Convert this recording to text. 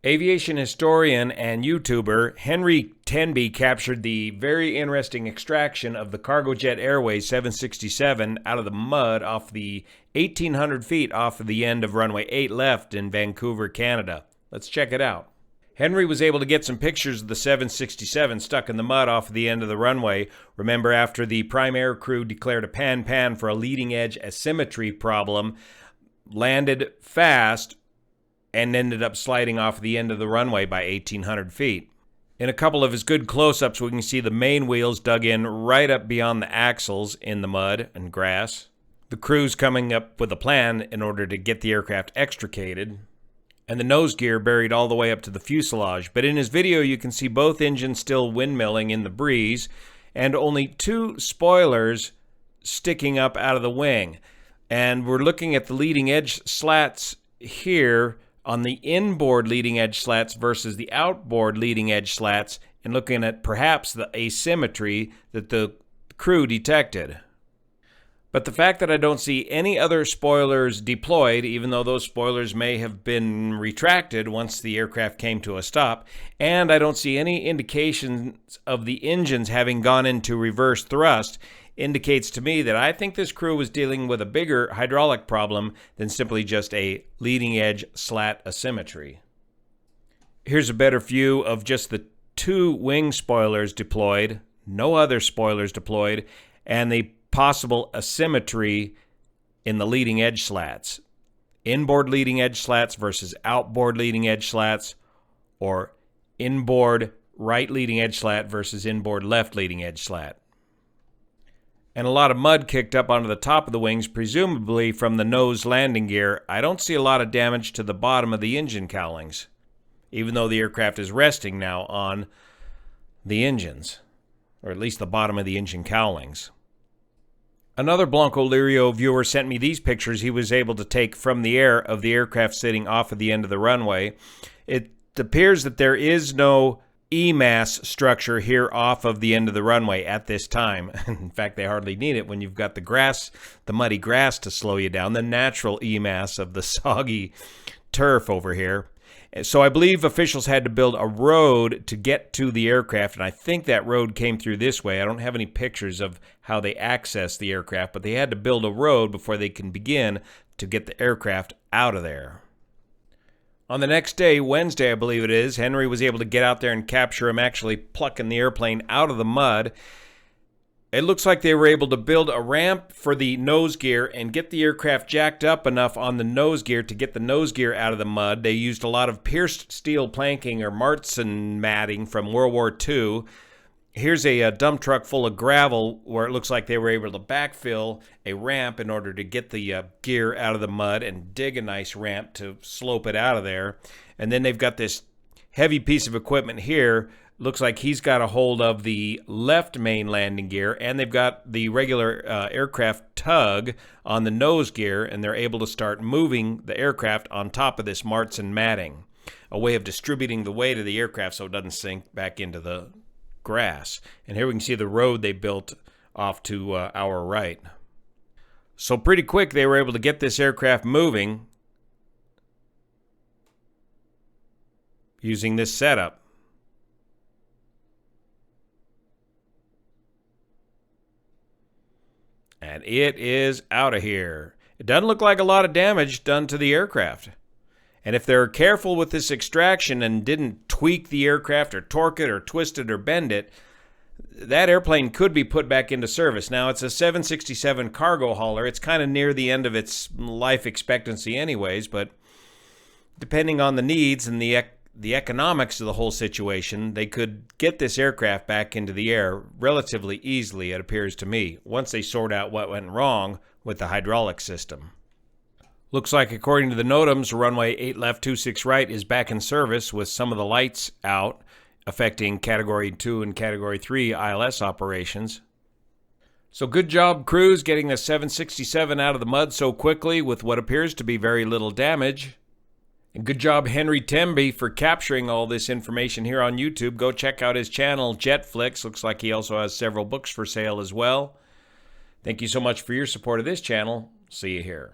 Aviation historian and YouTuber Henry Tenby captured the very interesting extraction of the cargo jet Airways 767 out of the mud off the 1,800 feet off of the end of runway 8 left in Vancouver, Canada. Let's check it out. Henry was able to get some pictures of the 767 stuck in the mud off the end of the runway. Remember, after the prime air crew declared a pan-pan for a leading edge asymmetry problem, landed fast, and ended up sliding off the end of the runway by 1,800 feet. In a couple of his good close-ups, we can see the main wheels dug in right up beyond the axles in the mud and grass. The crew's coming up with a plan in order to get the aircraft extricated, and the nose gear buried all the way up to the fuselage. But in his video, you can see both engines still windmilling in the breeze, and only two spoilers sticking up out of the wing. And we're looking at the leading edge slats here on the inboard leading edge slats versus the outboard leading edge slats, and looking at perhaps the asymmetry that the crew detected. But the fact that I don't see any other spoilers deployed, even though those spoilers may have been retracted once the aircraft came to a stop, and I don't see any indications of the engines having gone into reverse thrust, indicates to me that I think this crew was dealing with a bigger hydraulic problem than simply just a leading edge slat asymmetry. Here's a better view of just the two wing spoilers deployed, no other spoilers deployed, and the possible asymmetry in the leading edge slats. Inboard leading edge slats versus outboard leading edge slats, or inboard right leading edge slat versus inboard left leading edge slat. And a lot of mud kicked up onto the top of the wings, presumably from the nose landing gear. I don't see a lot of damage to the bottom of the engine cowlings, even though the aircraft is resting now on the engines, or at least the bottom of the engine cowlings. Another BLANCOLIRIO viewer sent me these pictures he was able to take from the air of the aircraft sitting off of the end of the runway. It appears that there is no E-mass structure here off of the end of the runway at this time. In fact, they hardly need it when you've got the grass, the muddy grass to slow you down, the natural E-mass of the soggy turf over here. So I believe officials had to build a road to get to the aircraft, and I think that road came through this way. I don't have any pictures of how they accessed the aircraft, but they had to build a road before they can begin to get the aircraft out of there. On the next day, Wednesday I believe it is, Henry was able to get out there and capture him actually plucking the airplane out of the mud. It looks like they were able to build a ramp for the nose gear and get the aircraft jacked up enough on the nose gear to get the nose gear out of the mud. They used a lot of pierced steel planking or Martzen matting from World War II. Here's a dump truck full of gravel where it looks like they were able to backfill a ramp in order to get the gear out of the mud and dig a nice ramp to slope it out of there. And then they've got this heavy piece of equipment here. Looks like he's got a hold of the left main landing gear, and they've got the regular aircraft tug on the nose gear, and they're able to start moving the aircraft on top of this Martzen matting, a way of distributing the weight of the aircraft so it doesn't sink back into the grass. And here we can see the road they built off to our right. So pretty quick they were able to get this aircraft moving using this setup. And it is out of here. It doesn't look like a lot of damage done to the aircraft. And if they're careful with this extraction and didn't tweak the aircraft or torque it or twist it or bend it, that airplane could be put back into service. Now, it's a 767 cargo hauler. It's kind of near the end of its life expectancy anyways, but depending on the needs and the economics of the whole situation, they could get this aircraft back into the air relatively easily, it appears to me, once they sort out what went wrong with the hydraulic system. Looks like, according to the NOTAMs, runway 8 left, 26 right is back in service with some of the lights out, affecting Category 2 and Category 3 ILS operations. So good job, crews, getting the 767 out of the mud so quickly with what appears to be very little damage. And good job, Henry Tenby, for capturing all this information here on YouTube. Go check out his channel, Jetflix. Looks like he also has several books for sale as well. Thank you so much for your support of this channel. See you here.